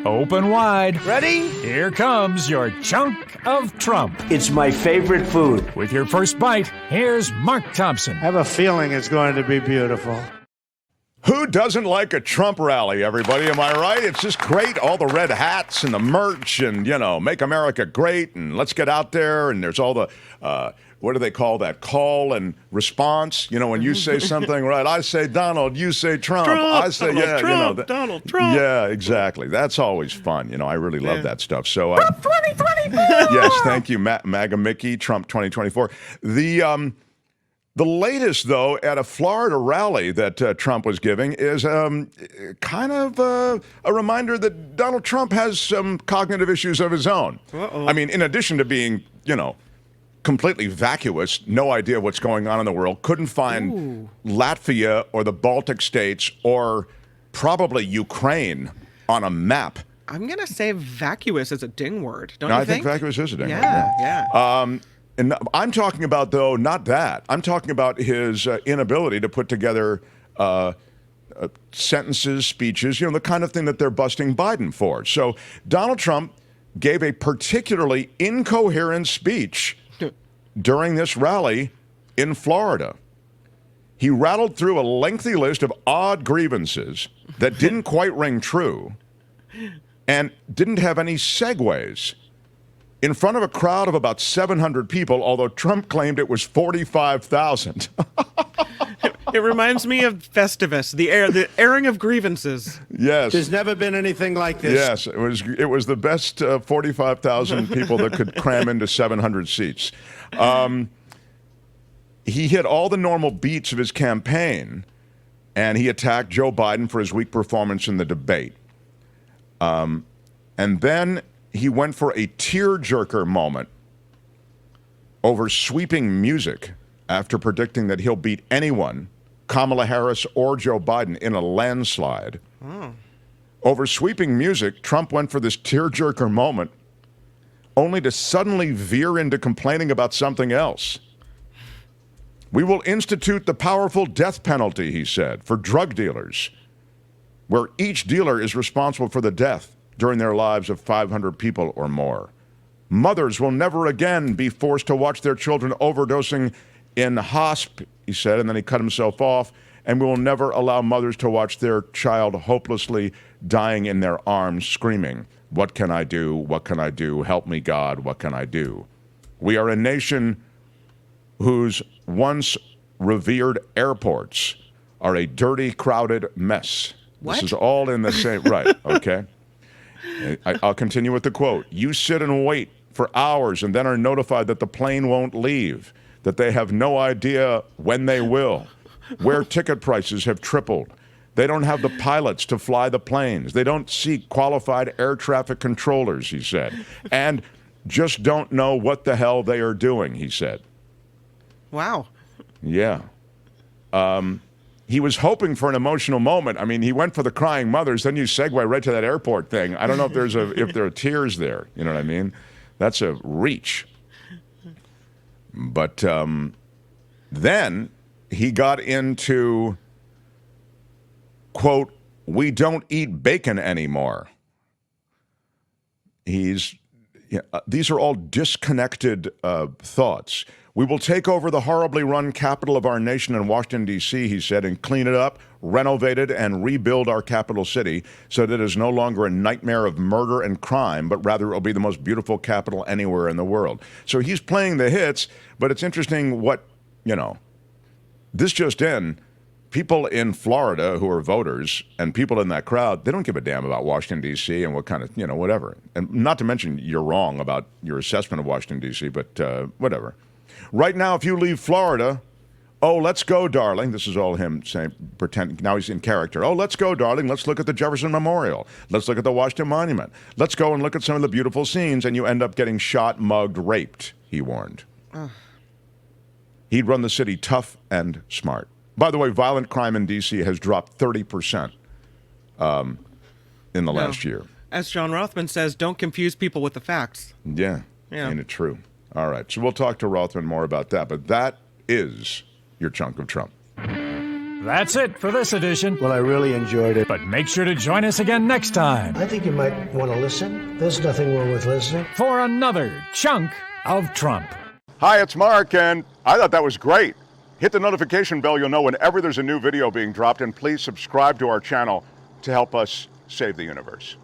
open wide. Ready? Here comes your chunk of Trump. It's my favorite food. With your first bite, here's Mark Thompson. I have a feeling it's going to be beautiful. Who doesn't like a Trump rally, everybody? Am I right? It's just great. All the red hats and the merch and, make America great. And let's get out there. And there's all the, what do they call that? Call and response. When you say something, right? I say Donald, you say Trump. I say, Donald Trump, Donald Trump. Yeah, exactly. That's always fun. I really love that stuff. So, Trump 2024. Yes, thank you, MAGA Mickey, Trump 2024. The latest, though, at a Florida rally that Trump was giving is kind of a reminder that Donald Trump has some cognitive issues of his own. Uh-oh. I mean, in addition to being, completely vacuous, no idea what's going on in the world, couldn't find Latvia or the Baltic states or probably Ukraine on a map. I'm going to say vacuous is a ding word, don't you think? I think vacuous is a ding word. Yeah. And I'm talking about, though, not that. I'm talking about his inability to put together sentences, speeches, the kind of thing that they're busting Biden for. So Donald Trump gave a particularly incoherent speech during this rally in Florida. He rattled through a lengthy list of odd grievances that didn't quite ring true and didn't have any segues. In front of a crowd of about 700 people, although Trump claimed it was 45,000. It reminds me of Festivus, the airing of grievances. Yes. There's never been anything like this. Yes, it was the best 45,000 people that could cram into 700 seats. He hit all the normal beats of his campaign, and he attacked Joe Biden for his weak performance in the debate. And then he went for a tearjerker moment over sweeping music after predicting that he'll beat anyone, Kamala Harris or Joe Biden, in a landslide. Over sweeping music, Trump went for this tearjerker moment only to suddenly veer into complaining about something else. We will institute the powerful death penalty, he said, for drug dealers, where each dealer is responsible for the death during their lives of 500 people or more. Mothers will never again be forced to watch their children overdosing in hosp, he said, and then he cut himself off, and we will never allow mothers to watch their child hopelessly dying in their arms, screaming, "What can I do? What can I do? Help me, God, what can I do?" We are a nation whose once revered airports are a dirty, crowded mess. What? This is all in the same, right, okay? I'll continue with the quote. You sit and wait for hours and then are notified that the plane won't leave, that they have no idea when they will, where ticket prices have tripled. They don't have the pilots to fly the planes. They don't seek qualified air traffic controllers, he said, and just don't know what the hell they are doing, he said. Wow. Yeah. He was hoping for an emotional moment. I mean, he went for the crying mothers. Then you segue right to that airport thing. I don't know if there are tears there. You know what I mean? That's a reach. But then he got into, quote, "We don't eat bacon anymore." These are all disconnected thoughts. We will take over the horribly run capital of our nation in Washington, D.C., he said, and clean it up, renovate it, and rebuild our capital city so that it is no longer a nightmare of murder and crime, but rather it will be the most beautiful capital anywhere in the world. So he's playing the hits, but it's interesting what, this just in, people in Florida who are voters and people in that crowd, they don't give a damn about Washington, D.C. and what kind of, whatever. And not to mention you're wrong about your assessment of Washington, D.C., but whatever. Right now, if you leave Florida, oh, let's go, darling. This is all him saying, pretend. Now he's in character. Oh, let's go, darling. Let's look at the Jefferson Memorial. Let's look at the Washington Monument. Let's go and look at some of the beautiful scenes, and you end up getting shot, mugged, raped, he warned. He'd run the city tough and smart. By the way, violent crime in D.C. has dropped 30% in the last year. As John Rothman says, don't confuse people with the facts. Yeah. Ain't it true? All right, so we'll talk to Rothman more about that, but that is your chunk of Trump. That's it for this edition. Well, I really enjoyed it. But make sure to join us again next time I think you might want to listen. There's nothing wrong with listening. for another chunk of Trump. Hi, it's Mark, and I thought that was great. Hit the notification bell, you'll know whenever there's a new video being dropped, and please subscribe to our channel to help us save the universe.